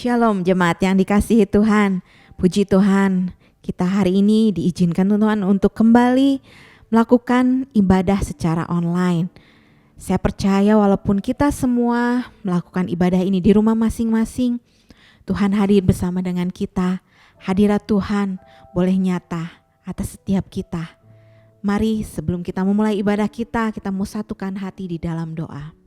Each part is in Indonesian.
Shalom jemaat yang dikasihi Tuhan. Puji Tuhan, kita hari ini diizinkan Tuhan untuk kembali melakukan ibadah secara online. Saya percaya walaupun kita semua melakukan ibadah ini di rumah masing-masing, Tuhan hadir bersama dengan kita. Hadirat Tuhan boleh nyata atas setiap kita. Mari sebelum kita memulai ibadah kita mau satukan hati di dalam doa.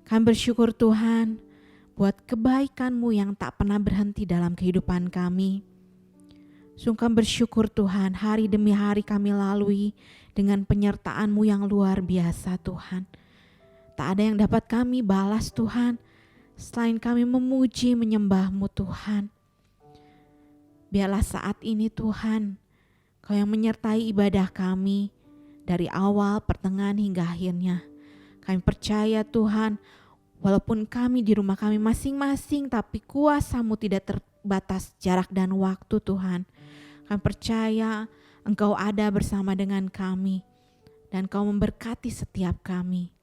Kami bersyukur Tuhan buat kebaikan-Mu yang tak pernah berhenti dalam kehidupan kami. Sungguh bersyukur Tuhan, hari demi hari kami lalui dengan penyertaan-Mu yang luar biasa Tuhan. Tak ada yang dapat kami balas Tuhan, selain kami memuji menyembah-Mu Tuhan. Biarlah saat ini Tuhan, Kau yang menyertai ibadah kami dari awal, pertengahan hingga akhirnya. Kami percaya Tuhan, walaupun kami di rumah kami masing-masing, tapi kuasa-Mu tidak terbatas jarak dan waktu Tuhan. Kami percaya Engkau ada bersama dengan kami dan Kau memberkati setiap kami.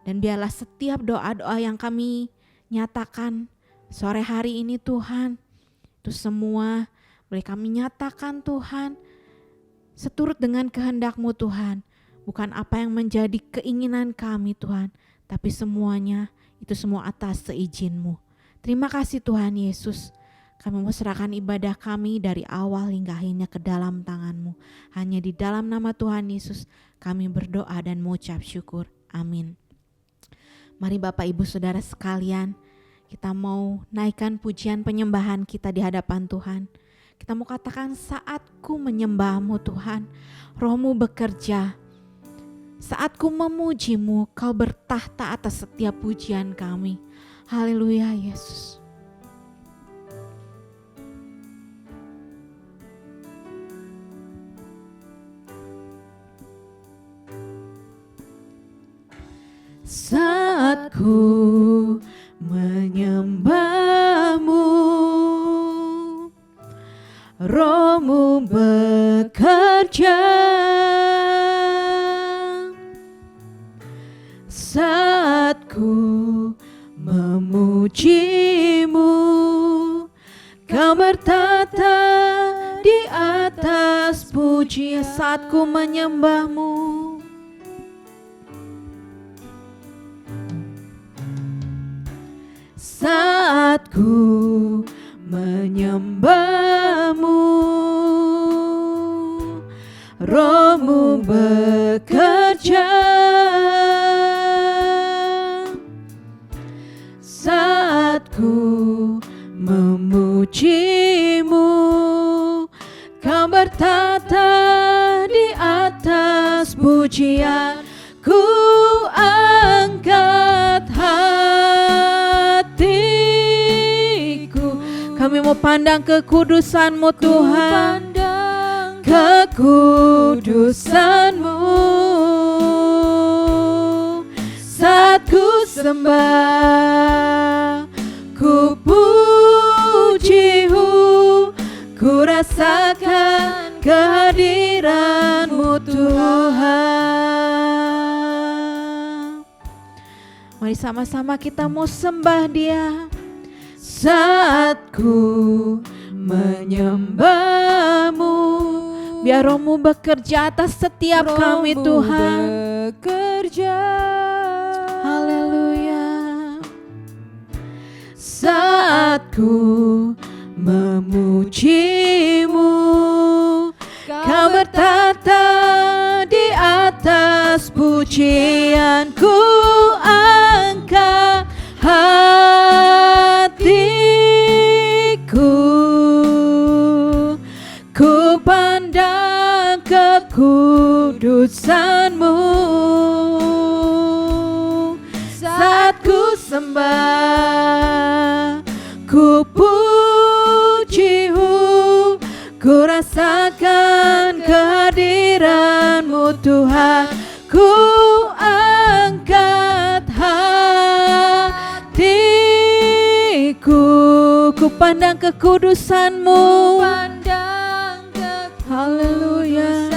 Dan biarlah setiap doa-doa yang kami nyatakan sore hari ini Tuhan, itu semua boleh kami nyatakan Tuhan, seturut dengan kehendak-Mu Tuhan. Bukan apa yang menjadi keinginan kami Tuhan, tapi semuanya itu semua atas seizin-Mu. Terima kasih Tuhan Yesus. Kami mau serahkan ibadah kami dari awal hingga akhirnya ke dalam tangan-Mu. Hanya di dalam nama Tuhan Yesus kami berdoa dan mengucap syukur. Amin. Mari Bapak Ibu Saudara sekalian, kita mau naikkan pujian penyembahan kita di hadapan Tuhan. Kita mau katakan, saatku menyembah-Mu Tuhan, Roh-Mu bekerja. Saat ku memuji-Mu, Kau bertahta atas setiap pujian kami. Haleluya Yesus. Saat ku menyembah-Mu, Roh-Mu bekerja. Saat ku memuji-Mu, Kau bertata di atas pujian. Saat ku menyembah-Mu, saat ku menyembah-Mu, Roh-Mu bekerja. Saat ku memuji-Mu, Kau bertata di atas pujian. Ku angkat hatiku. Kami mau pandang kekudusan-Mu Tuhan, kekudusan-Mu. Saat ku sembah, ku puji-Mu, ku rasakan kehadiran-Mu Tuhan. Mari sama-sama kita mau sembah Dia. Saat ku menyembah-Mu, biar Roh-Mu bekerja atas setiap kami Tuhan. Bekerja. Haleluya. Saat ku memuji-Mu, Kau bertata di atas pujian. Ku angkat hatiku, ku pandang kekudusan-Mu. Saat ku sembah, ku puji-Mu, ku rasakan kehadiran-Mu Tuhan. Ku angkat hatiku, ku pandang kekudusan-Mu. Haleluya.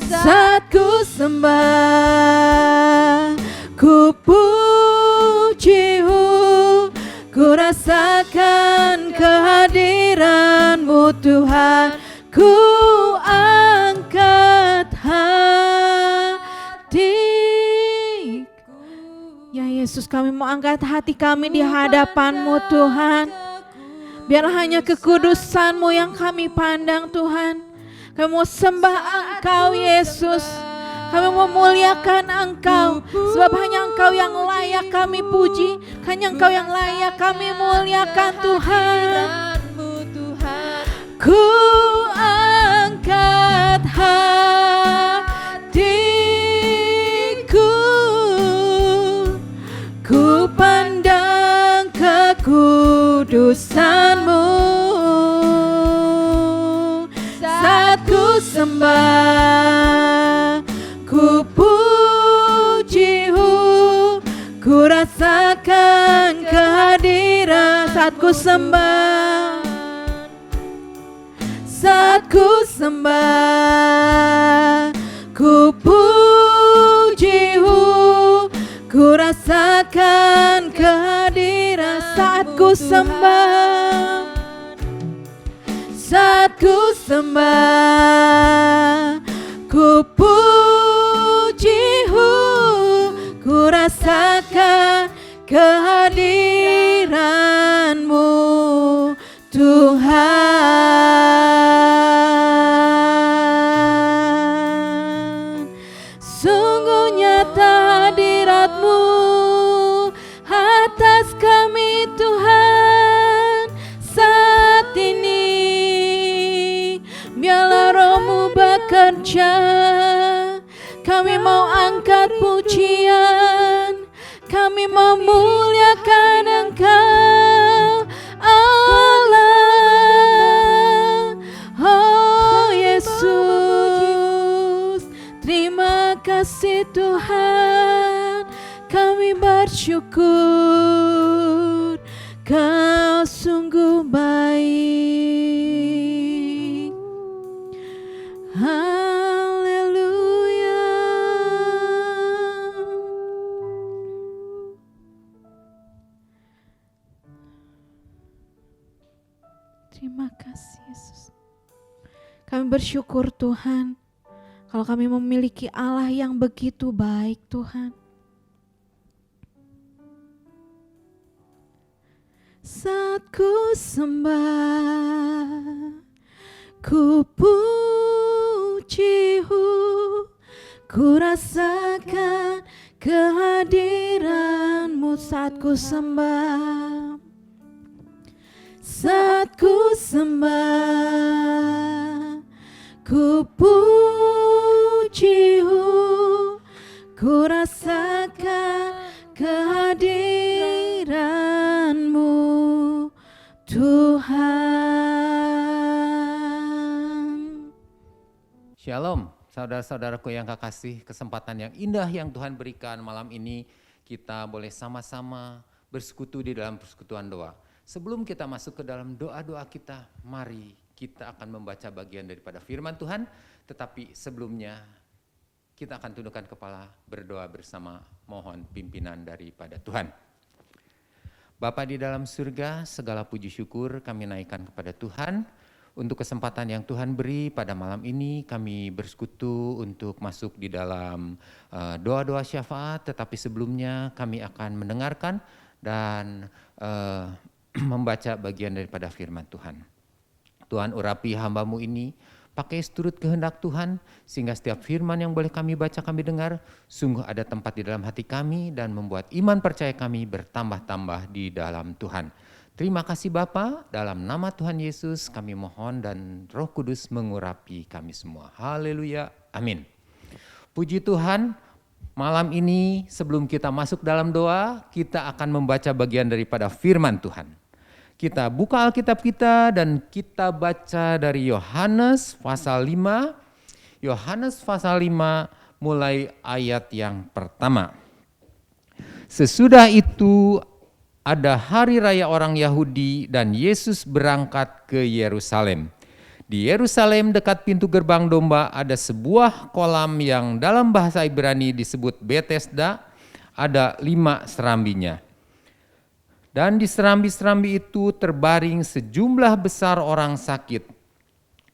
Saat ku sembah, ku puji kehadiran-Mu Tuhan, ku angkat hati. Ya Yesus, kami mau angkat hati kami di hadapan-Mu Tuhan. Biar hanya kekudusan-Mu yang kami pandang Tuhan. Kami mau sembah Engkau Yesus. Kami mau muliakan Engkau. Sebab hanya Engkau yang layak kami puji. Hanya Engkau yang layak kami muliakan Tuhan. Ku angkat hatiku, ku pandang kekudusan-Mu. Saat ku sembah, ku puji-Mu, ku rasakan kehadiran. Saat ku sembah, saat ku sembah, ku puji-Mu, ku rasakan kehadiran. Saat ku sembah, saat ku sembah, ku puji-Mu, ku rasakan kehadiran-Mu Tuhan. Sungguh nyata hadirat-Mu atas kami Tuhan. Saat ini biarlah Roh-Mu bekerja. Kami mau angkat pujian, kami mau muliakan Engkau Allah. Oh Yesus, terima kasih Tuhan. Kami bersyukur, Kau sungguh baik. Haleluya. Terima kasih Yesus. Kami bersyukur Tuhan, kalau kami memiliki Allah yang begitu baik Tuhan. Saat ku sembah, ku puji-Mu, ku rasakan kehadiran-Mu. Saat ku sembah, saat ku sembah, ku puji-Mu, ku rasakan kehadiran-Mu Tuhan. Shalom, saudara-saudaraku yang kekasih, kesempatan yang indah yang Tuhan berikan malam ini, kita boleh sama-sama bersekutu di dalam persekutuan doa. Sebelum kita masuk ke dalam doa-doa kita, mari kita akan membaca bagian daripada firman Tuhan, tetapi sebelumnya kita akan tundukkan kepala berdoa bersama, mohon pimpinan daripada Tuhan. Bapa di dalam surga, segala puji syukur kami naikkan kepada Tuhan untuk kesempatan yang Tuhan beri pada malam ini. Kami bersekutu untuk masuk di dalam doa-doa syafaat, tetapi sebelumnya kami akan mendengarkan dan membaca bagian daripada firman Tuhan. Tuhan, urapi hamba-Mu ini, pakai seturut kehendak Tuhan, sehingga setiap firman yang boleh kami baca, kami dengar, sungguh ada tempat di dalam hati kami dan membuat iman percaya kami bertambah-tambah di dalam Tuhan. Terima kasih Bapa, dalam nama Tuhan Yesus kami mohon dan Roh Kudus mengurapi kami semua. Haleluya, amin. Puji Tuhan, malam ini sebelum kita masuk dalam doa, kita akan membaca bagian daripada firman Tuhan. Kita buka Alkitab kita dan kita baca dari Yohanes pasal 5. Yohanes pasal 5 mulai ayat yang pertama. Sesudah itu ada hari raya orang Yahudi dan Yesus berangkat ke Yerusalem. Di Yerusalem dekat pintu gerbang domba ada sebuah kolam yang dalam bahasa Ibrani disebut Betesda, ada 5 serambinya. Dan di serambi-serambi itu terbaring sejumlah besar orang sakit.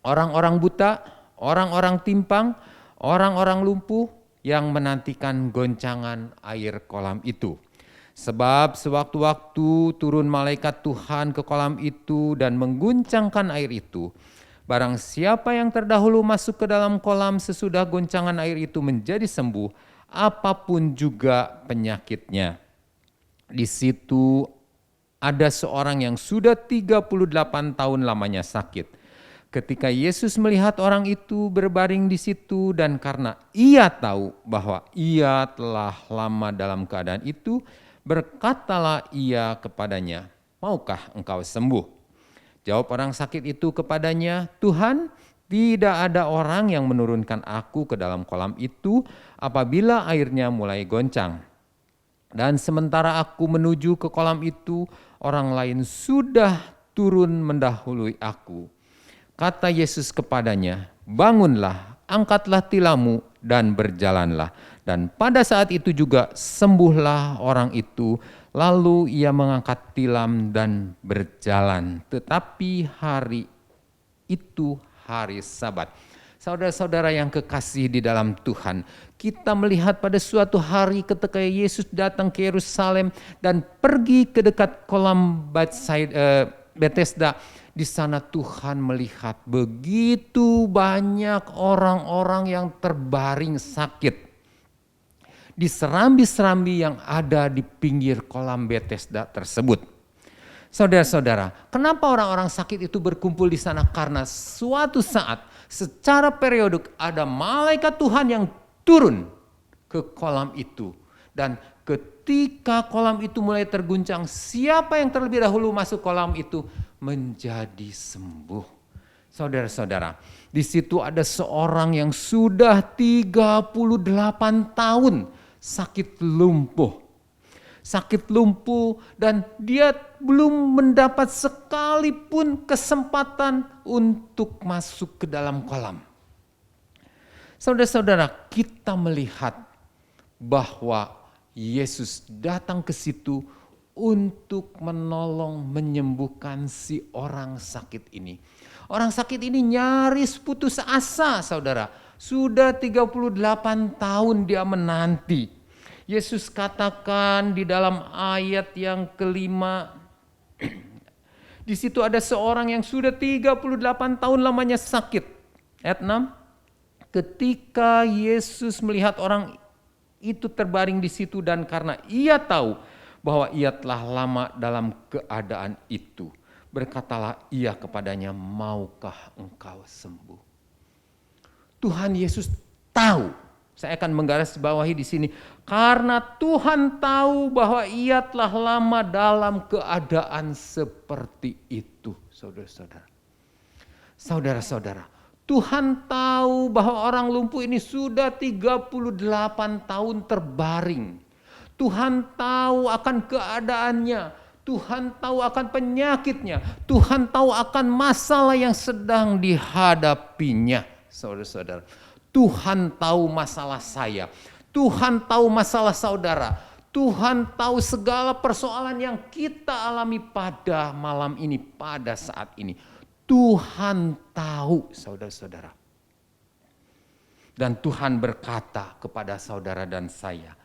Orang-orang buta, orang-orang timpang, orang-orang lumpuh yang menantikan goncangan air kolam itu. Sebab sewaktu-waktu turun malaikat Tuhan ke kolam itu dan mengguncangkan air itu. Barang siapa yang terdahulu masuk ke dalam kolam sesudah goncangan air itu menjadi sembuh, apapun juga penyakitnya. Di situ ada seorang yang sudah 38 tahun lamanya sakit. Ketika Yesus melihat orang itu berbaring di situ dan karena ia tahu bahwa ia telah lama dalam keadaan itu, berkatalah ia kepadanya, "Maukah engkau sembuh?" Jawab orang sakit itu kepadanya, "Tuhan, tidak ada orang yang menurunkan aku ke dalam kolam itu apabila airnya mulai goncang. Dan sementara aku menuju ke kolam itu, orang lain sudah turun mendahului aku." Kata Yesus kepadanya, "Bangunlah, angkatlah tilammu dan berjalanlah." Dan pada saat itu juga sembuhlah orang itu, lalu ia mengangkat tilam dan berjalan. Tetapi hari itu hari Sabat. Saudara-saudara yang kekasih di dalam Tuhan, kita melihat pada suatu hari ketika Yesus datang ke Yerusalem dan pergi ke dekat kolam Bethesda. Di sana Tuhan melihat begitu banyak orang-orang yang terbaring sakit di serambi-serambi yang ada di pinggir kolam Bethesda tersebut. Saudara-saudara, kenapa orang-orang sakit itu berkumpul di sana? Karena suatu saat secara periodik ada malaikat Tuhan yang turun ke kolam itu. Dan ketika kolam itu mulai terguncang, siapa yang terlebih dahulu masuk kolam itu menjadi sembuh. Saudara-saudara, di situ ada seorang yang sudah 38 tahun sakit lumpuh. Sakit lumpuh dan dia belum mendapat sekalipun kesempatan untuk masuk ke dalam kolam. Saudara-saudara, kita melihat bahwa Yesus datang ke situ untuk menolong menyembuhkan si orang sakit ini. Orang sakit ini nyaris putus asa, saudara. Sudah 38 tahun dia menanti. Yesus katakan di dalam ayat yang kelima, di situ ada seorang yang sudah 38 tahun lamanya sakit. Ayat 6, ketika Yesus melihat orang itu terbaring di situ dan karena ia tahu bahwa ia telah lama dalam keadaan itu, berkatalah ia kepadanya, "Maukah engkau sembuh?" Tuhan Yesus tahu. Saya akan menggarisbawahi di sini. Karena Tuhan tahu bahwa ia telah lama dalam keadaan seperti itu, saudara-saudara. Saudara-saudara, Tuhan tahu bahwa orang lumpuh ini sudah 38 tahun terbaring. Tuhan tahu akan keadaannya. Tuhan tahu akan penyakitnya. Tuhan tahu akan masalah yang sedang dihadapinya, saudara-saudara. Tuhan tahu masalah saya. Tuhan tahu masalah saudara. Tuhan tahu segala persoalan yang kita alami pada malam ini, pada saat ini. Tuhan tahu, saudara-saudara. Dan Tuhan berkata kepada saudara dan saya.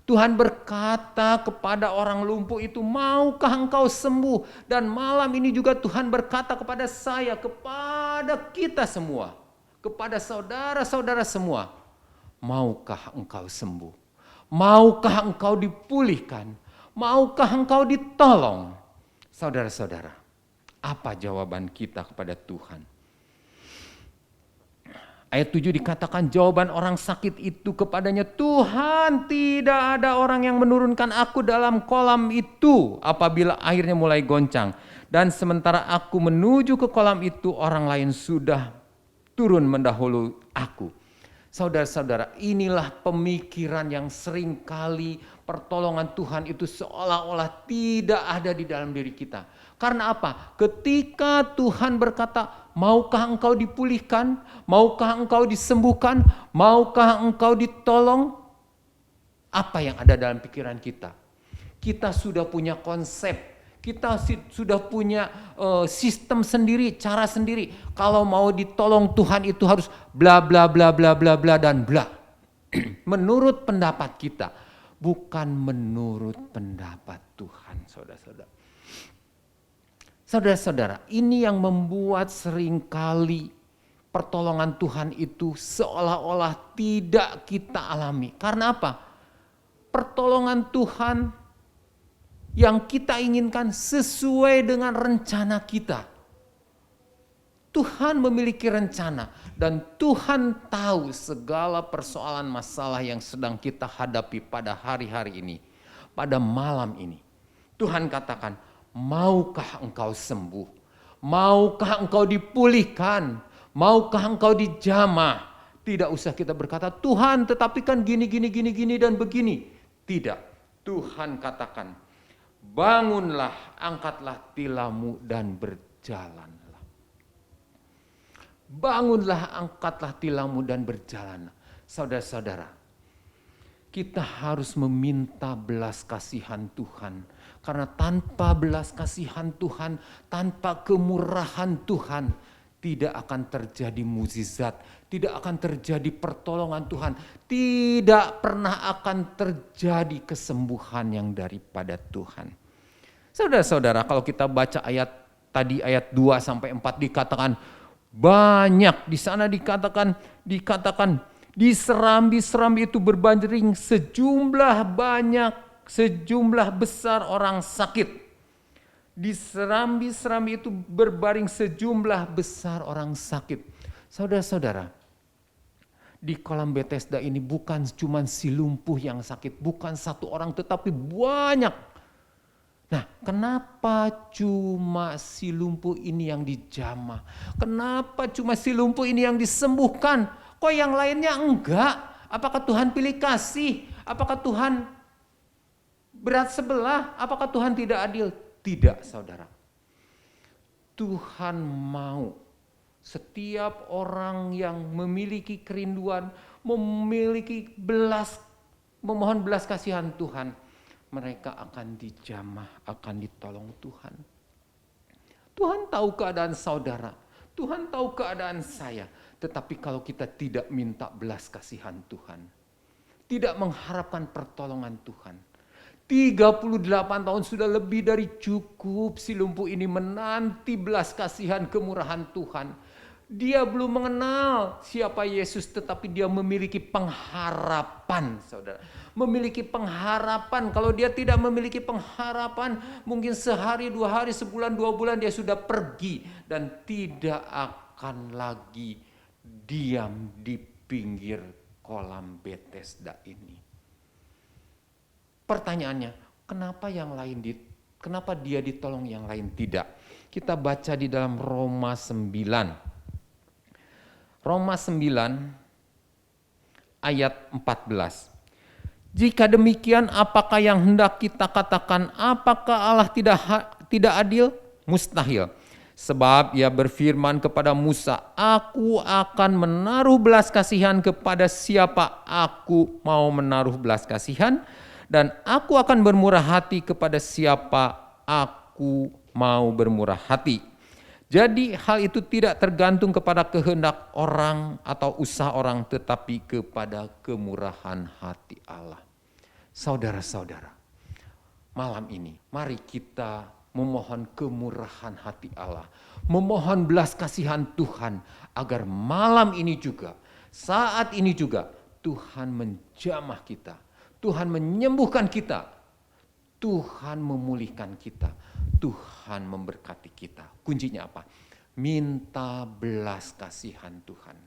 Tuhan berkata kepada orang lumpuh itu, "Maukah engkau sembuh?" Dan malam ini juga Tuhan berkata kepada saya, kepada kita semua, kepada saudara-saudara semua, "Maukah engkau sembuh? Maukah engkau dipulihkan? Maukah engkau ditolong?" Saudara-saudara, apa jawaban kita kepada Tuhan? Ayat 7 dikatakan jawaban orang sakit itu kepadanya, "Tuhan, tidak ada orang yang menurunkan aku dalam kolam itu apabila airnya mulai goncang. Dan sementara aku menuju ke kolam itu, orang lain sudah turun mendahului aku." Saudara-saudara, inilah pemikiran yang seringkali pertolongan Tuhan itu seolah-olah tidak ada di dalam diri kita. Karena apa? Ketika Tuhan berkata, "Maukah engkau dipulihkan? Maukah engkau disembuhkan? Maukah engkau ditolong?" Apa yang ada dalam pikiran kita? Kita sudah punya konsep. Kita sudah punya sistem sendiri, cara sendiri. Kalau mau ditolong Tuhan itu harus bla bla bla bla bla bla dan bla. Menurut pendapat kita, bukan menurut pendapat Tuhan, saudara-saudara. Saudara-saudara, ini yang membuat seringkali pertolongan Tuhan itu seolah-olah tidak kita alami. Karena apa? Pertolongan Tuhan yang kita inginkan sesuai dengan rencana kita. Tuhan memiliki rencana dan Tuhan tahu segala persoalan masalah yang sedang kita hadapi pada hari-hari ini, pada malam ini. Tuhan katakan, maukah engkau sembuh? Maukah engkau dipulihkan? Maukah engkau dijamah? Tidak usah kita berkata, Tuhan tetapi kan gini dan begini. Tidak, Tuhan katakan, bangunlah, angkatlah tilammu dan berjalanlah. Bangunlah, angkatlah tilammu dan berjalanlah. Saudara-saudara, kita harus meminta belas kasihan Tuhan. Karena tanpa belas kasihan Tuhan, tanpa kemurahan Tuhan, tidak akan terjadi mukjizat, tidak akan terjadi pertolongan Tuhan, tidak pernah akan terjadi kesembuhan yang daripada Tuhan. Saudara-saudara, kalau kita baca ayat tadi ayat 2 sampai 4 dikatakan banyak, di sana dikatakan di serambi-serambi itu berbaring sejumlah besar orang sakit. Di serambi-serambi itu berbaring sejumlah besar orang sakit. Saudara-saudara, di kolam Bethesda ini bukan cuma si lumpuh yang sakit, bukan satu orang tetapi banyak. Nah, kenapa cuma si lumpuh ini yang dijamah? Kenapa cuma si lumpuh ini yang disembuhkan? Kok yang lainnya enggak? Apakah Tuhan pilih kasih? Apakah Tuhan berat sebelah? Apakah Tuhan tidak adil? Tidak, saudara. Tuhan mau setiap orang yang memiliki kerinduan, memohon belas kasihan Tuhan, mereka akan dijamah, akan ditolong Tuhan. Tuhan tahu keadaan saudara, Tuhan tahu keadaan saya. Tetapi kalau kita tidak minta belas kasihan Tuhan, tidak mengharapkan pertolongan Tuhan, 38 tahun sudah lebih dari cukup si lumpuh ini menanti belas kasihan kemurahan Tuhan. Dia belum mengenal siapa Yesus, tetapi dia memiliki pengharapan, saudara. Memiliki pengharapan. Kalau dia tidak memiliki pengharapan, mungkin sehari, 2 hari, sebulan, 2 bulan dia sudah pergi dan tidak akan lagi diam di pinggir kolam Bethesda ini. Pertanyaannya, kenapa dia ditolong yang lain tidak? Kita baca di dalam Roma 9. Roma 9 ayat 14. Jika demikian, apakah yang hendak kita katakan? Apakah Allah tidak adil? Mustahil. Sebab ia berfirman kepada Musa, aku akan menaruh belas kasihan kepada siapa aku mau menaruh belas kasihan, dan aku akan bermurah hati kepada siapa aku mau bermurah hati. Jadi hal itu tidak tergantung kepada kehendak orang atau usaha orang, tetapi kepada kemurahan hati Allah. Saudara-saudara, malam ini mari kita memohon kemurahan hati Allah, memohon belas kasihan Tuhan agar malam ini juga, saat ini juga Tuhan menjamah kita, Tuhan menyembuhkan kita, Tuhan memulihkan kita, Tuhan memberkati kita. Kuncinya apa? Minta belas kasihan Tuhan.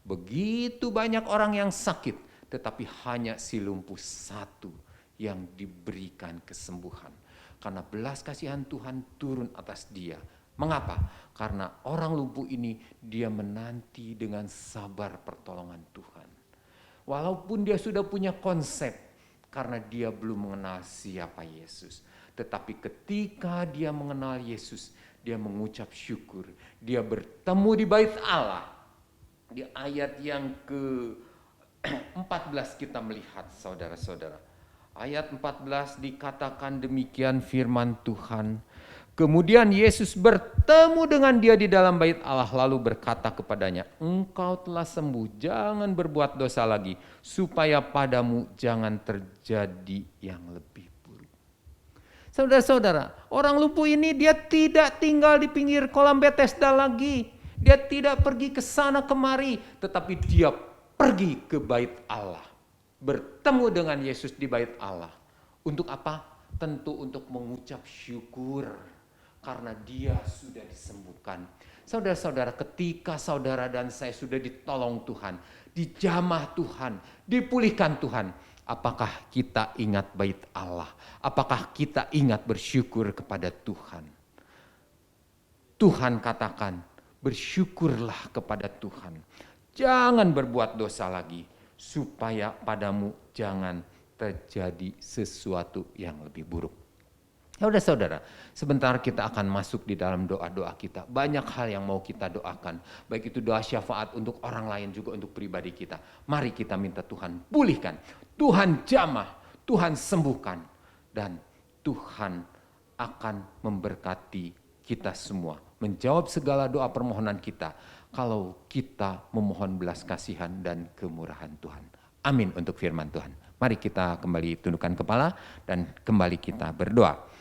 Begitu banyak orang yang sakit, tetapi hanya si lumpuh satu yang diberikan kesembuhan. Karena belas kasihan Tuhan turun atas dia. Mengapa? Karena orang lumpuh ini dia menanti dengan sabar pertolongan Tuhan. Walaupun dia sudah punya konsep, karena dia belum mengenal siapa Yesus. Tetapi ketika dia mengenal Yesus, dia mengucap syukur. Dia bertemu di bait Allah. Di ayat yang ke-14 kita melihat, saudara-saudara. Ayat 14 dikatakan demikian firman Tuhan. Kemudian Yesus bertemu dengan dia di dalam bait Allah lalu berkata kepadanya, engkau telah sembuh, jangan berbuat dosa lagi, supaya padamu jangan terjadi yang lebih buruk. Saudara-saudara, orang lumpuh ini dia tidak tinggal di pinggir kolam Bethesda lagi. Dia tidak pergi ke sana kemari, tetapi dia pergi ke bait Allah. Bertemu dengan Yesus di bait Allah. Untuk apa? Tentu untuk mengucap syukur. Karena dia sudah disembuhkan. Saudara-saudara, ketika saudara dan saya sudah ditolong Tuhan, dijamah Tuhan, dipulihkan Tuhan, apakah kita ingat bait Allah? Apakah kita ingat bersyukur kepada Tuhan? Tuhan katakan, bersyukurlah kepada Tuhan. Jangan berbuat dosa lagi, supaya padamu jangan terjadi sesuatu yang lebih buruk. Saudara-saudara, sebentar kita akan masuk di dalam doa-doa kita. Banyak hal yang mau kita doakan. Baik itu doa syafaat untuk orang lain juga untuk pribadi kita. Mari kita minta Tuhan pulihkan. Tuhan jamah, Tuhan sembuhkan. Dan Tuhan akan memberkati kita semua. Menjawab segala doa permohonan kita. Kalau kita memohon belas kasihan dan kemurahan Tuhan. Amin untuk firman Tuhan. Mari kita kembali tundukkan kepala dan kembali kita berdoa.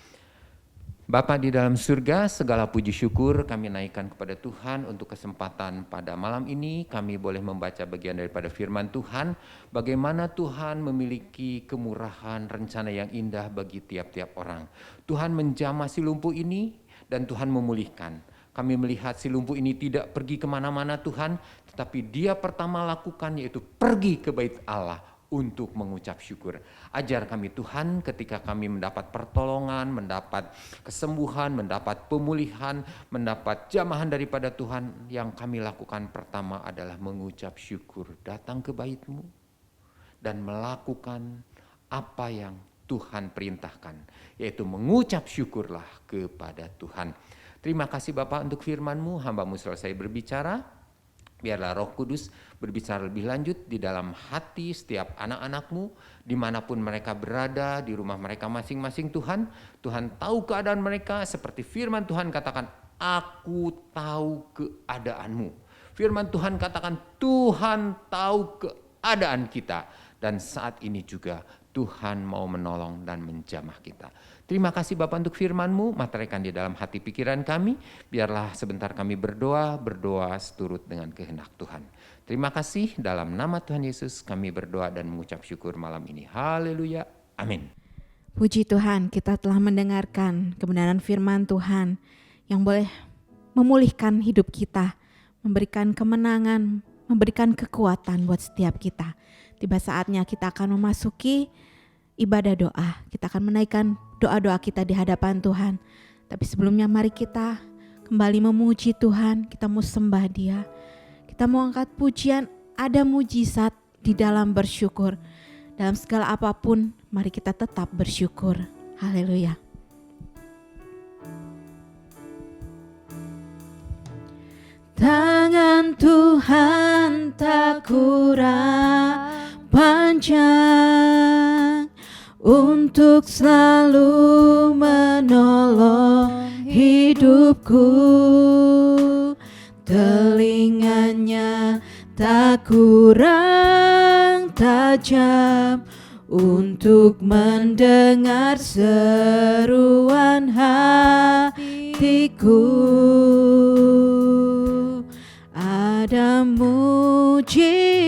Bapa di dalam surga, segala puji syukur kami naikkan kepada Tuhan untuk kesempatan pada malam ini. Kami boleh membaca bagian daripada firman Tuhan, bagaimana Tuhan memiliki kemurahan, rencana yang indah bagi tiap-tiap orang. Tuhan menjamah si lumpuh ini dan Tuhan memulihkan. Kami melihat si lumpuh ini tidak pergi kemana-mana Tuhan, tetapi dia pertama lakukan yaitu pergi ke bait Allah. Untuk mengucap syukur. Ajar kami Tuhan ketika kami mendapat pertolongan, mendapat kesembuhan, mendapat pemulihan, mendapat jamahan daripada Tuhan. Yang kami lakukan pertama adalah mengucap syukur. Datang ke bait-Mu dan melakukan apa yang Tuhan perintahkan. Yaitu mengucap syukurlah kepada Tuhan. Terima kasih Bapak untuk firman-Mu, hamba-Mu selesai berbicara. Biarlah Roh Kudus berbicara lebih lanjut di dalam hati setiap anak-anak-Mu, dimanapun mereka berada, di rumah mereka masing-masing Tuhan. Tuhan tahu keadaan mereka seperti firman Tuhan katakan, aku tahu keadaanmu. Firman Tuhan katakan, Tuhan tahu keadaan kita. Dan saat ini juga Tuhan mau menolong dan menjamah kita. Terima kasih Bapak untuk firman-Mu, materaikan di dalam hati pikiran kami. Biarlah sebentar kami berdoa seturut dengan kehendak Tuhan. Terima kasih, dalam nama Tuhan Yesus kami berdoa dan mengucap syukur malam ini. Haleluya, amin. Puji Tuhan, kita telah mendengarkan kebenaran firman Tuhan yang boleh memulihkan hidup kita, memberikan kemenangan, memberikan kekuatan buat setiap kita. Tiba saatnya kita akan memasuki ibadah doa. Kita akan menaikkan doa-doa kita di hadapan Tuhan. Tapi sebelumnya mari kita kembali memuji Tuhan. Kita mau sembah Dia. Kita mau angkat pujian. Ada mujizat di dalam bersyukur. Dalam segala apapun, mari kita tetap bersyukur. Haleluya. Tangan Tuhan tak kurang panjang untuk selalu menolong hidupku. Telinganya tak kurang tajam untuk mendengar seruan hatiku. Ada mujizat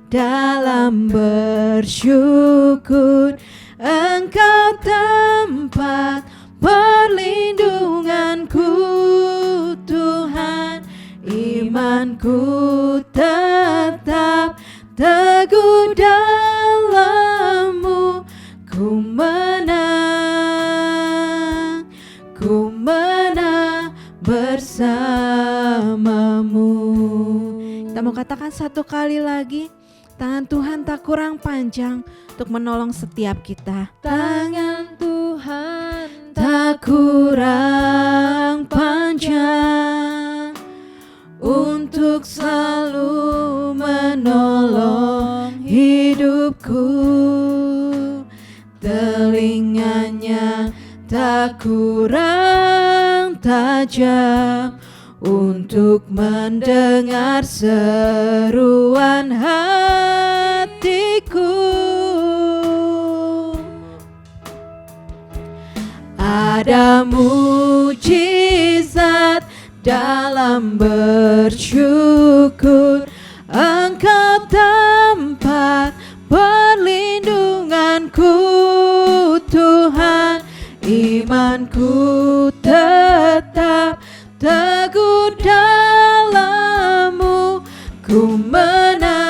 dalam bersyukur. Engkau tempat perlindunganku Tuhan. Imanku tetap teguh dalam-Mu. Ku menang bersama-Mu. Kita mau katakan satu kali lagi. Tangan Tuhan tak kurang panjang untuk menolong setiap kita. Tangan Tuhan tak kurang panjang untuk selalu menolong hidupku. kurang tajam untuk mendengar seruan hatiku. Ada mujizat dalam bersyukur, Engkau tempat perlindunganku Tuhan. Imanku tetap teguh dalam-Mu, ku menang,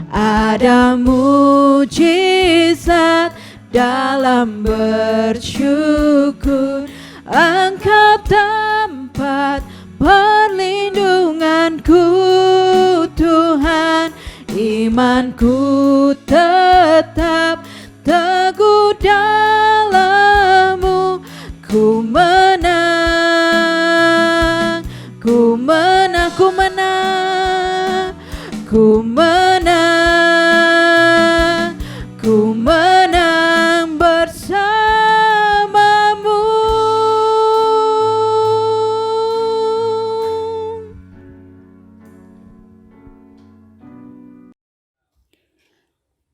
ada mujizat dalam bersyukur, Engkau tempat perlindunganku Tuhan. Imanku tetap teguh dalam-Mu, ku menang, ku menang, ku menang, ku menang, ku menang bersama-Mu.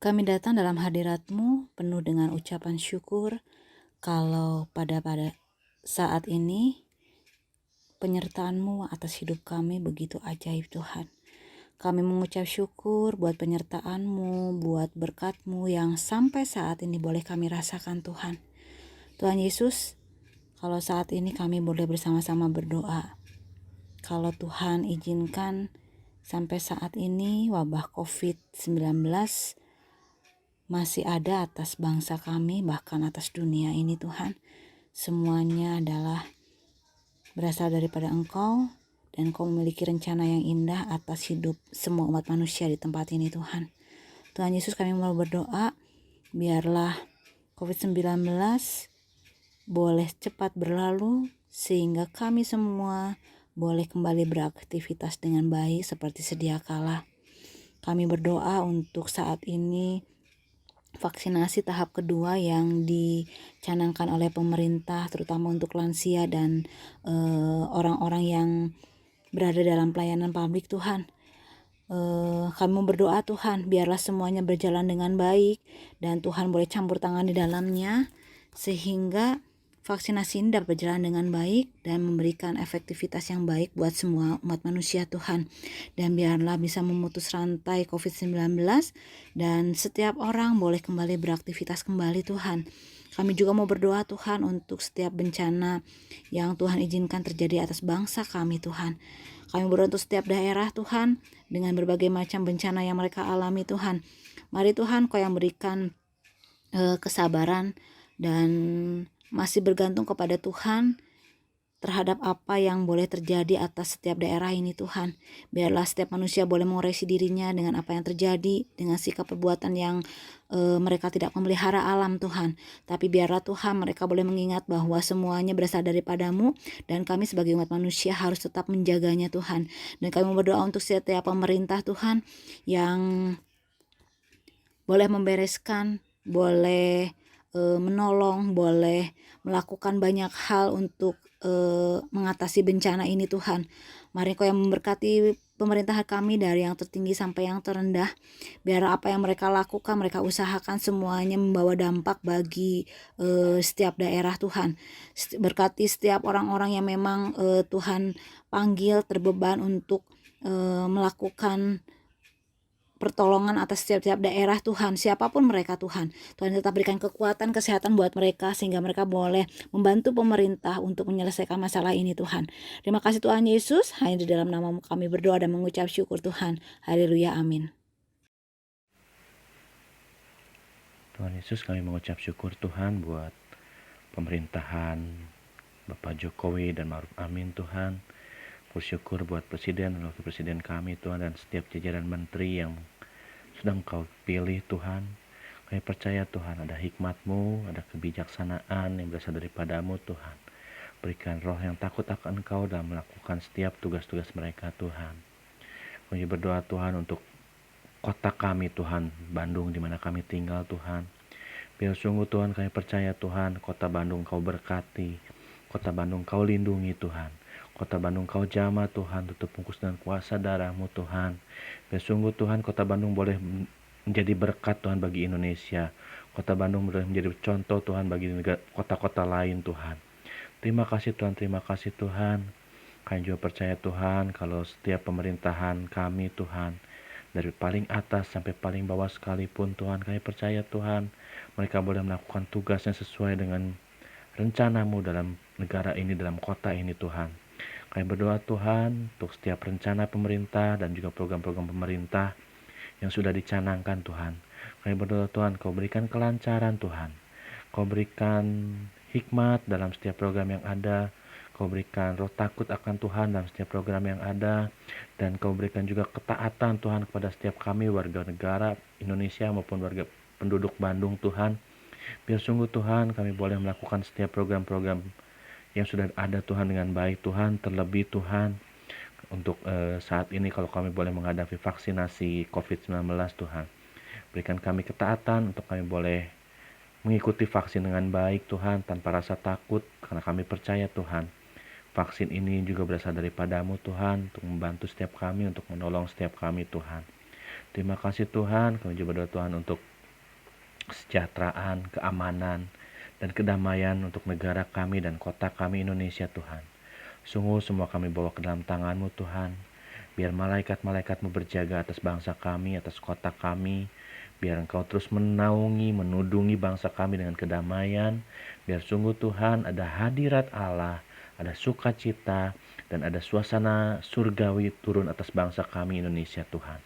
Kami datang dalam hadirat-Mu penuh dengan ucapan syukur kalau pada saat ini penyertaan-Mu atas hidup kami begitu ajaib Tuhan. Kami mengucap syukur buat penyertaan-Mu, buat berkat-Mu yang sampai saat ini boleh kami rasakan Tuhan. Tuhan Yesus, kalau saat ini kami boleh bersama-sama berdoa. Kalau Tuhan izinkan sampai saat ini wabah COVID-19 masih ada atas bangsa kami, bahkan atas dunia ini Tuhan. Semuanya adalah berasal daripada Engkau, dan Engkau memiliki rencana yang indah atas hidup semua umat manusia di tempat ini Tuhan. Tuhan Yesus, kami mau berdoa, biarlah COVID-19 boleh cepat berlalu, sehingga kami semua boleh kembali beraktivitas dengan baik seperti sedia kala. Kami berdoa untuk saat ini vaksinasi tahap kedua yang dicanangkan oleh pemerintah, terutama untuk lansia dan orang-orang yang berada dalam pelayanan publik Tuhan. Kami berdoa Tuhan, biarlah semuanya berjalan dengan baik dan Tuhan boleh campur tangan di dalamnya, sehingga vaksinasi ini dapat berjalan dengan baik dan memberikan efektivitas yang baik buat semua umat manusia Tuhan. Dan biarlah bisa memutus rantai COVID-19 dan setiap orang boleh kembali beraktivitas kembali Tuhan. Kami juga mau berdoa Tuhan untuk setiap bencana yang Tuhan izinkan terjadi atas bangsa kami Tuhan. Kami berdoa untuk setiap daerah Tuhan dengan berbagai macam bencana yang mereka alami Tuhan. Mari Tuhan Kau yang berikan kesabaran dan masih bergantung kepada Tuhan terhadap apa yang boleh terjadi atas setiap daerah ini Tuhan. Biarlah setiap manusia boleh mengoreksi dirinya dengan apa yang terjadi, dengan sikap perbuatan yang mereka tidak memelihara alam Tuhan. Tapi biarlah Tuhan mereka boleh mengingat bahwa semuanya berasal daripada-Mu, dan kami sebagai umat manusia harus tetap menjaganya Tuhan. Dan kami berdoa untuk setiap pemerintah Tuhan yang boleh membereskan, boleh menolong, boleh melakukan banyak hal untuk mengatasi bencana ini Tuhan. Mari Kau yang memberkati pemerintah kami dari yang tertinggi sampai yang terendah. Biar apa yang mereka lakukan, mereka usahakan semuanya membawa dampak bagi setiap daerah Tuhan. Berkati setiap orang-orang yang memang Tuhan panggil terbeban untuk melakukan pertolongan atas setiap daerah Tuhan, siapapun mereka Tuhan. Tuhan tetap berikan kekuatan, kesehatan buat mereka sehingga mereka boleh membantu pemerintah untuk menyelesaikan masalah ini Tuhan. Terima kasih Tuhan Yesus, hanya di dalam nama-Mu kami berdoa dan mengucap syukur Tuhan. Haleluya, amin. Tuhan Yesus, kami mengucap syukur Tuhan buat pemerintahan Bapak Jokowi dan Ma'ruf Amin Tuhan. Bersyukur buat Presiden dan Wakil Presiden kami Tuhan, dan setiap jajaran menteri yang sedang Kau pilih Tuhan. Kami percaya Tuhan ada hikmat-Mu, ada kebijaksanaan yang berasal daripada-Mu Tuhan. Berikan roh yang takut akan Engkau dalam melakukan setiap tugas-tugas mereka Tuhan. Kami berdoa Tuhan untuk kota kami Tuhan, Bandung di mana kami tinggal Tuhan. Biar sungguh Tuhan kami percaya Tuhan, kota Bandung Kau berkati, kota Bandung Kau lindungi Tuhan. Kota Bandung Kau jamah Tuhan, tutup bungkus dengan kuasa darah-Mu Tuhan. Biar sungguh Tuhan kota Bandung boleh menjadi berkat Tuhan bagi Indonesia. Kota Bandung boleh menjadi contoh Tuhan bagi kota-kota lain Tuhan. Terima kasih Tuhan, terima kasih Tuhan. Kami juga percaya Tuhan kalau setiap pemerintahan kami Tuhan, dari paling atas sampai paling bawah sekalipun Tuhan, kami percaya Tuhan mereka boleh melakukan tugasnya sesuai dengan rencana-Mu dalam negara ini, dalam kota ini Tuhan. Kami berdoa Tuhan untuk setiap rencana pemerintah dan juga program-program pemerintah yang sudah dicanangkan Tuhan. Kami berdoa Tuhan Kau berikan kelancaran Tuhan. Kau berikan hikmat dalam setiap program yang ada. Kau berikan roh takut akan Tuhan dalam setiap program yang ada. Dan Kau berikan juga ketaatan Tuhan kepada setiap kami warga negara Indonesia maupun warga penduduk Bandung Tuhan. Biar sungguh Tuhan kami boleh melakukan setiap program-program yang sudah ada Tuhan dengan baik Tuhan. Terlebih Tuhan untuk saat ini kalau kami boleh menghadapi vaksinasi COVID-19 Tuhan. Berikan kami ketaatan untuk kami boleh mengikuti vaksin dengan baik Tuhan tanpa rasa takut, karena kami percaya Tuhan vaksin ini juga berasal daripada-Mu Tuhan untuk membantu setiap kami, untuk menolong setiap kami Tuhan. Terima kasih Tuhan, kami juga berdoa Tuhan untuk kesejahteraan, keamanan, dan kedamaian untuk negara kami dan kota kami Indonesia Tuhan. Sungguh semua kami bawa ke dalam tangan-Mu Tuhan. Biar malaikat-malaikat-Mu berjaga atas bangsa kami, atas kota kami. Biar Engkau terus menaungi, menudungi bangsa kami dengan kedamaian. Biar sungguh Tuhan ada hadirat Allah, ada sukacita, dan ada suasana surgawi turun atas bangsa kami Indonesia Tuhan.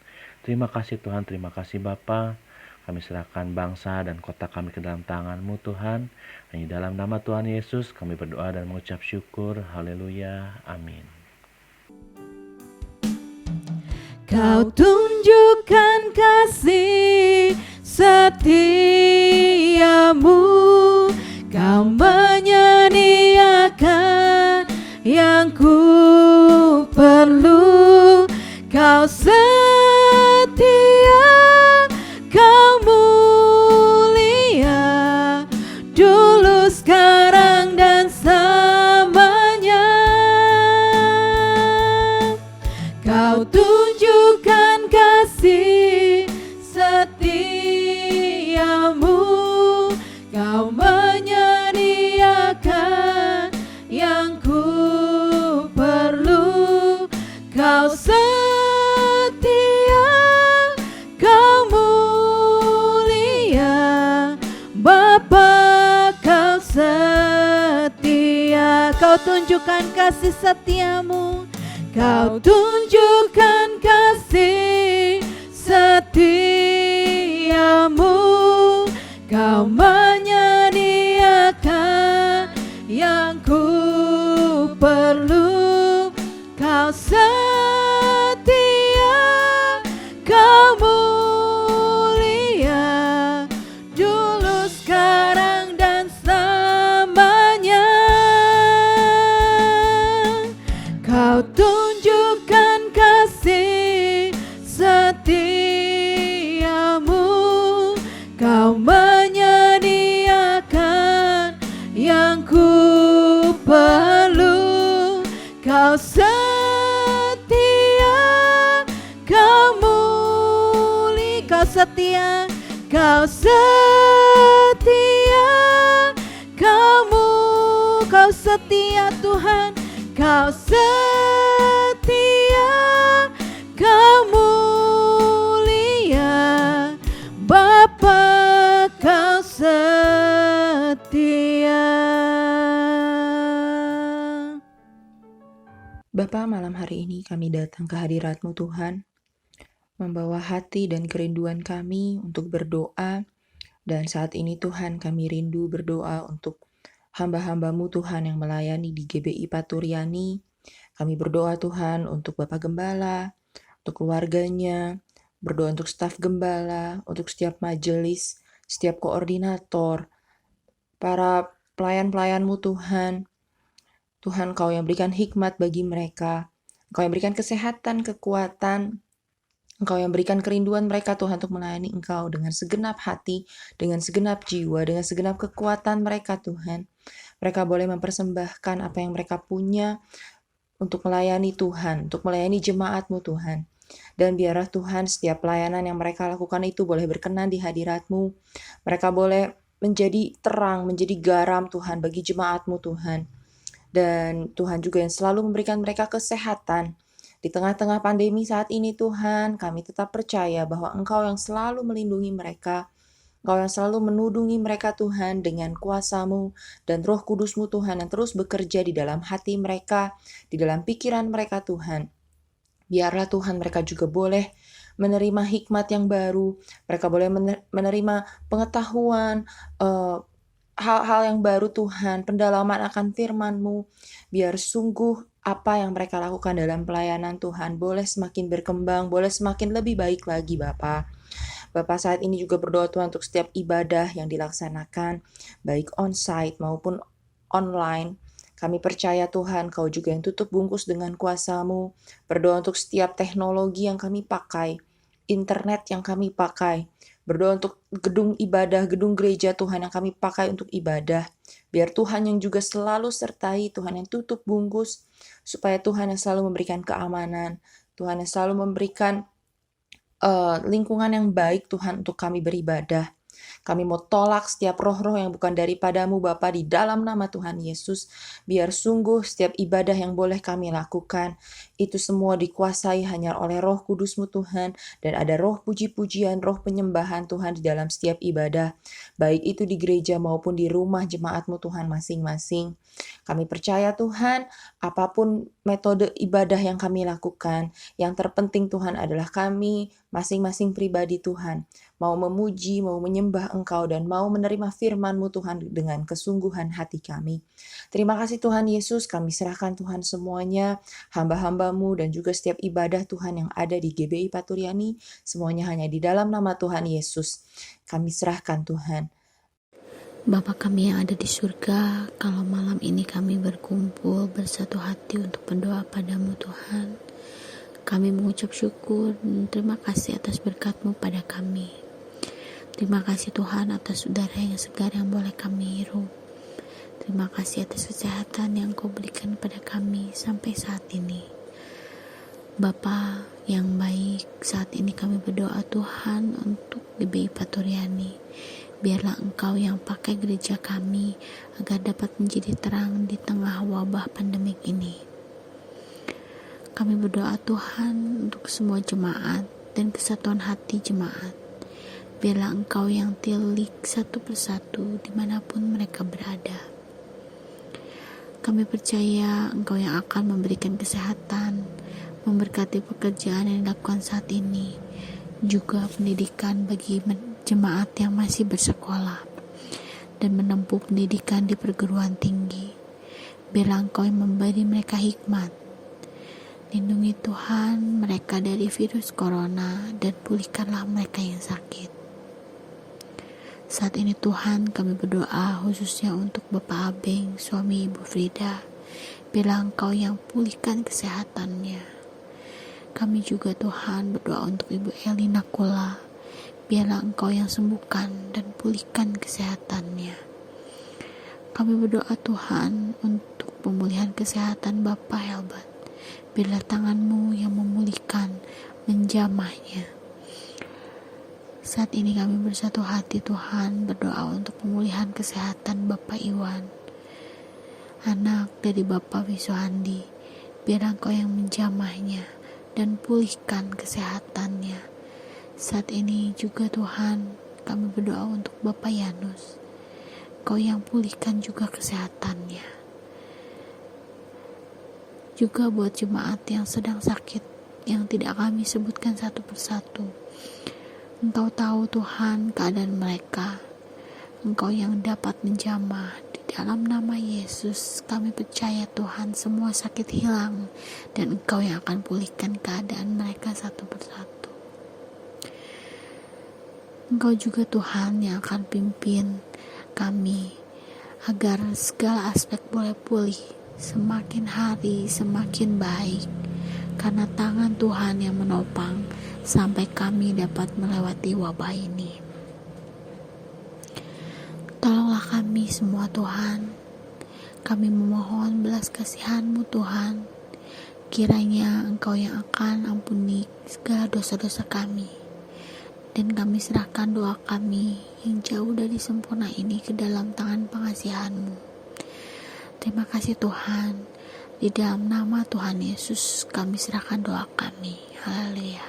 Terima kasih Tuhan, terima kasih Bapa. Kami serahkan bangsa dan kota kami ke dalam tangan-Mu Tuhan. Hanya dalam nama Tuhan Yesus kami berdoa dan mengucap syukur. Haleluya. Amin. Kau tunjukkan kasih setiamu, Kau menyediakan yang ku perlu. Kau setia, Kau mulia, dulu, sekarang, dan selamanya. Kau tunjukkan kasih setiamu, Kau menyediakan yang ku perlu. Kau setia, Kau mulia, Bapa Kau setia. Kau tunjukkan kasih setiamu, Kau tunjukkan kasih setiamu, Kau menyediakan yang ku perlu. Kau setia, Kau mulia, dulu, sekarang, dan selamanya. Kau tunjukkan kasih setiamu, Kau menyediakan yang ku perlu. Kau setia, Kau mulia, Kau setia, Kau setia, Kau setia Tuhan. Kau setia, Kau mulia, Bapa Kau setia. Bapa, malam hari ini kami datang ke hadirat-Mu Tuhan, membawa hati dan kerinduan kami untuk berdoa. Dan saat ini Tuhan, kami rindu berdoa untuk hamba-hamba-Mu Tuhan yang melayani di GBI Paturyani. Kami berdoa Tuhan untuk Bapak Gembala, untuk keluarganya, berdoa untuk staf Gembala, untuk setiap majelis, setiap koordinator, para pelayan-pelayan-Mu Tuhan. Tuhan, Kau yang berikan hikmat bagi mereka, Kau yang berikan kesehatan, kekuatan, Engkau yang berikan kerinduan mereka Tuhan untuk melayani Engkau dengan segenap hati, dengan segenap jiwa, dengan segenap kekuatan mereka Tuhan. Mereka boleh mempersembahkan apa yang mereka punya untuk melayani Tuhan, untuk melayani jemaat-Mu Tuhan. Dan biarlah Tuhan setiap pelayanan yang mereka lakukan itu boleh berkenan di hadirat-Mu. Mereka boleh menjadi terang, menjadi garam Tuhan bagi jemaat-Mu Tuhan. Dan Tuhan juga yang selalu memberikan mereka kesehatan. Di tengah-tengah pandemi saat ini Tuhan, kami tetap percaya bahwa Engkau yang selalu melindungi mereka, Engkau yang selalu menudungi mereka Tuhan dengan kuasa-Mu dan Roh Kudus-Mu Tuhan yang terus bekerja di dalam hati mereka, di dalam pikiran mereka Tuhan. Biarlah Tuhan mereka juga boleh menerima hikmat yang baru, mereka boleh menerima pengetahuan, hal-hal yang baru Tuhan, pendalaman akan firman-Mu, biar sungguh apa yang mereka lakukan dalam pelayanan Tuhan boleh semakin berkembang, boleh semakin lebih baik lagi Bapa. Bapa saat ini juga berdoa Tuhan untuk setiap ibadah yang dilaksanakan, baik on-site maupun online. Kami percaya Tuhan, Kau juga yang tutup bungkus dengan kuasa-Mu. Berdoa untuk setiap teknologi yang kami pakai, internet yang kami pakai. Berdoa untuk gedung ibadah, gedung gereja Tuhan yang kami pakai untuk ibadah. Biar Tuhan yang juga selalu sertai, Tuhan yang tutup bungkus, supaya Tuhan yang selalu memberikan keamanan, Tuhan yang selalu memberikan lingkungan yang baik Tuhan untuk kami beribadah. Kami mau tolak setiap roh-roh yang bukan daripada-Mu Bapa di dalam nama Tuhan Yesus. Biar sungguh setiap ibadah yang boleh kami lakukan, itu semua dikuasai hanya oleh Roh Kudus-Mu Tuhan. Dan ada roh puji-pujian, roh penyembahan Tuhan di dalam setiap ibadah. Baik itu di gereja maupun di rumah jemaat-Mu Tuhan masing-masing. Kami percaya Tuhan, apapun metode ibadah yang kami lakukan, yang terpenting Tuhan adalah kami masing-masing pribadi Tuhan mau memuji, mau menyembah Engkau, dan mau menerima firman-Mu Tuhan dengan kesungguhan hati kami. Terima kasih Tuhan Yesus, kami serahkan Tuhan semuanya, hamba-hamba-Mu dan juga setiap ibadah Tuhan yang ada di GBI Paturyani, semuanya hanya di dalam nama Tuhan Yesus. Kami serahkan Tuhan. Bapa kami yang ada di surga, kalau malam ini kami berkumpul bersatu hati untuk berdoa padamu Tuhan, kami mengucap syukur dan terima kasih atas berkat-Mu pada kami. Terima kasih Tuhan atas udara yang segar yang boleh kami hirup. Terima kasih atas kesehatan yang Kau berikan pada kami sampai saat ini. Bapa yang baik, saat ini kami berdoa Tuhan untuk GBI Paturyani. Biarlah Engkau yang pakai gereja kami agar dapat menjadi terang di tengah wabah pandemik ini. Kami berdoa Tuhan untuk semua jemaat dan kesatuan hati jemaat. Biarlah Engkau yang tilik satu persatu dimanapun mereka berada. Kami percaya Engkau yang akan memberikan kesehatan, memberkati pekerjaan yang dilakukan saat ini, juga pendidikan bagi jemaat yang masih bersekolah dan menempuh pendidikan di perguruan tinggi. Biarlah Engkau yang memberi mereka hikmat. Lindungi Tuhan mereka dari virus corona dan pulihkanlah mereka yang sakit. Saat ini Tuhan kami berdoa khususnya untuk Bapak Abeng, suami Ibu Frida. Biarlah Engkau yang pulihkan kesehatannya. Kami juga Tuhan berdoa untuk Ibu Elina Kula. Biarlah Engkau yang sembuhkan dan pulihkan kesehatannya. Kami berdoa Tuhan untuk pemulihan kesehatan Bapak Helbat. Biarlah tangan-Mu yang memulihkan, menjamahnya. Saat ini kami bersatu hati Tuhan berdoa untuk pemulihan kesehatan Bapak Iwan, anak dari Bapak Wiswandi. Biar Engkau yang menjamahnya dan pulihkan kesehatannya. Saat ini juga Tuhan kami berdoa untuk Bapak Yanus, Engkau yang pulihkan juga kesehatannya. Juga buat jemaat yang sedang sakit, yang tidak kami sebutkan satu persatu. Engkau tahu Tuhan keadaan mereka. Engkau yang dapat menjamah. Di dalam nama Yesus kami percaya Tuhan semua sakit hilang, dan Engkau yang akan pulihkan keadaan mereka satu persatu. Engkau juga Tuhan yang akan pimpin kami agar segala aspek boleh pulih, semakin hari semakin baik, karena tangan Tuhan yang menopang sampai kami dapat melewati wabah ini. Tolonglah kami semua Tuhan. Kami memohon belas kasihan-Mu Tuhan. Kiranya Engkau yang akan ampuni segala dosa-dosa kami. Dan kami serahkan doa kami yang jauh dari sempurna ini ke dalam tangan pengasihan-Mu. Terima kasih Tuhan. Di dalam nama Tuhan Yesus kami serahkan doa kami. Haleluya.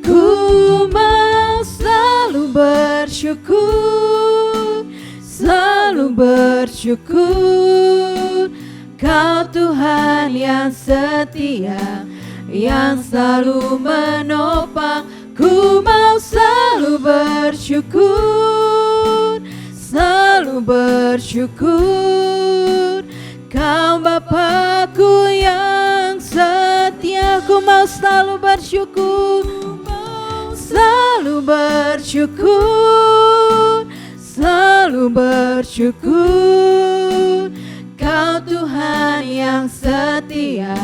Ku mau selalu bersyukur, selalu bersyukur. Kau Tuhan yang setia, yang selalu menopang. Ku mau selalu bersyukur, selalu bersyukur. Kau Bapa-Ku yang setia. Ku mau selalu bersyukur, selalu bersyukur, selalu bersyukur. Kau Tuhan yang setia,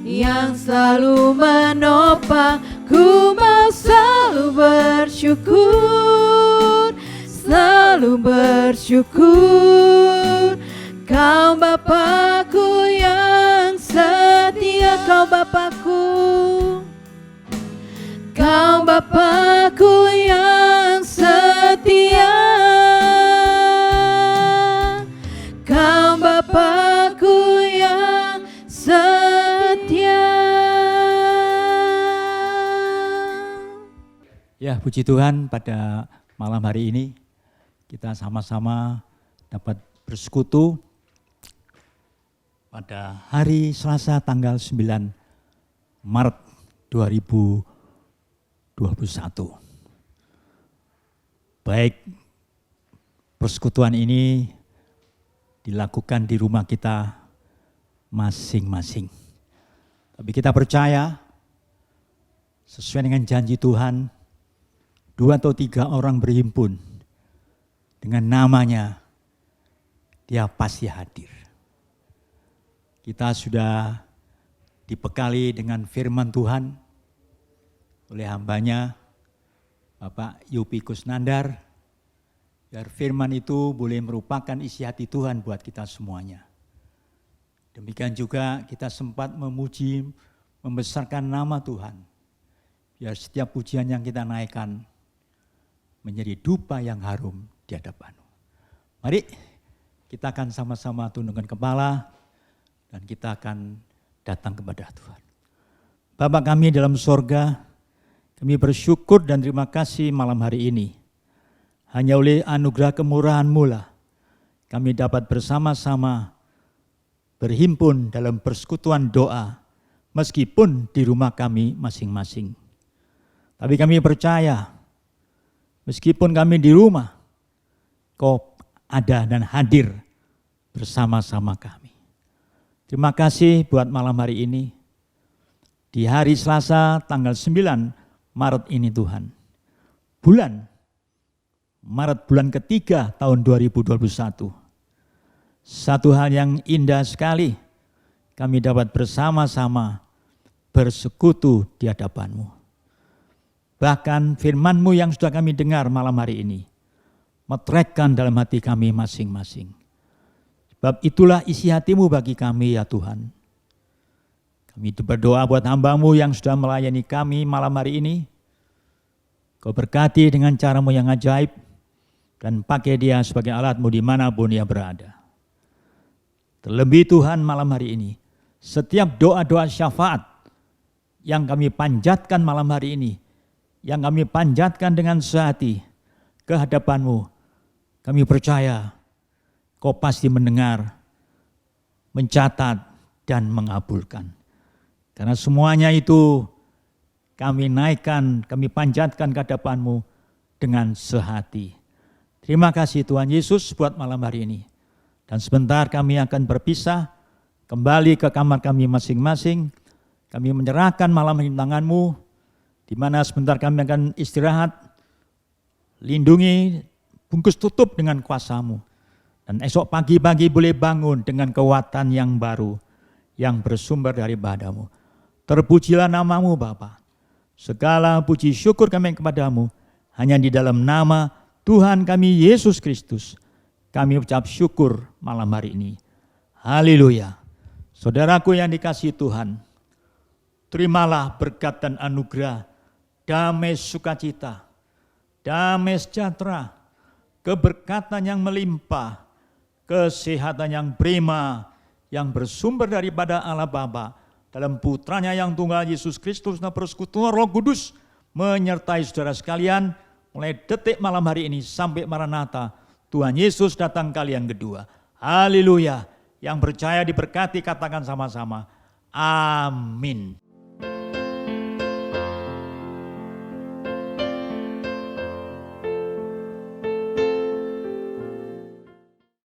yang selalu menopang. Ku mau selalu bersyukur, selalu bersyukur. Kau Bapa-Ku yang setia. Kau Bapa-Ku, Kau Bapa-Ku yang setia. Kau Bapa-Ku yang setia. Ya, puji Tuhan, pada malam hari ini kita sama-sama dapat bersekutu pada hari Selasa tanggal 9 Maret 2021. Baik persekutuan ini dilakukan di rumah kita masing-masing. Tapi kita percaya sesuai dengan janji Tuhan, 2 atau 3 orang berhimpun dengan namanya, Dia pasti hadir. Kita sudah dibekali dengan firman Tuhan oleh hambanya Bapak Yupi Kusnandar, biar firman itu boleh merupakan isi hati Tuhan buat kita semuanya. Demikian juga kita sempat memuji, membesarkan nama Tuhan, biar setiap pujian yang kita naikkan menjadi dupa yang harum di hadapan. Mari kita akan sama-sama tundukkan kepala dan kita akan datang kepada Tuhan. Bapa kami dalam sorga, kami bersyukur dan terima kasih malam hari ini. Hanya oleh anugerah kemurahan-Mu lah kami dapat bersama-sama berhimpun dalam persekutuan doa meskipun di rumah kami masing-masing. Tapi kami percaya meskipun kami di rumah, Kau ada dan hadir bersama-sama kami. Terima kasih buat malam hari ini. Di hari Selasa tanggal 9 Maret ini Tuhan. Bulan Maret, bulan ketiga tahun 2021. Satu hal yang indah sekali, kami dapat bersama-sama bersekutu di hadapan-Mu. Bahkan firman-Mu yang sudah kami dengar malam hari ini, metrekkan dalam hati kami masing-masing. Sebab itulah isi hati-Mu bagi kami ya Tuhan. Kami berdoa buat hamba-Mu yang sudah melayani kami malam hari ini. Kau berkati dengan cara-Mu yang ajaib dan pakai dia sebagai alat-Mu dimanapun dia berada. Terlebih Tuhan malam hari ini, setiap doa-doa syafaat yang kami panjatkan malam hari ini, yang kami panjatkan dengan sehati ke hadapan-Mu, kami percaya Kau pasti mendengar, mencatat, dan mengabulkan. Karena semuanya itu kami naikkan, kami panjatkan ke hadapan-Mu dengan sehati. Terima kasih Tuhan Yesus buat malam hari ini. Dan sebentar kami akan berpisah, kembali ke kamar kami masing-masing. Kami menyerahkan malam ini tangan-Mu, di mana sebentar kami akan istirahat. Lindungi, bungkus tutup dengan kuasa-Mu. Dan esok pagi-pagi boleh bangun dengan kekuatan yang baru, yang bersumber dari daripada-Mu. Terpujilah namamu Bapa. Segala puji syukur kami kepadamu, hanya di dalam nama Tuhan kami Yesus Kristus. Kami ucap syukur malam hari ini. Haleluya. Saudaraku yang dikasihi Tuhan, terimalah berkat dan anugerah, damai sukacita, damai sejahtera, keberkatan yang melimpah, kesehatan yang prima, yang bersumber daripada Allah Bapa, dalam putranya yang tunggal Yesus Kristus dan persekutuan Roh Kudus menyertai saudara sekalian mulai detik malam hari ini sampai Maranatha Tuhan Yesus datang kali yang kedua. Haleluya. Yang percaya diberkati katakan sama-sama. Amin.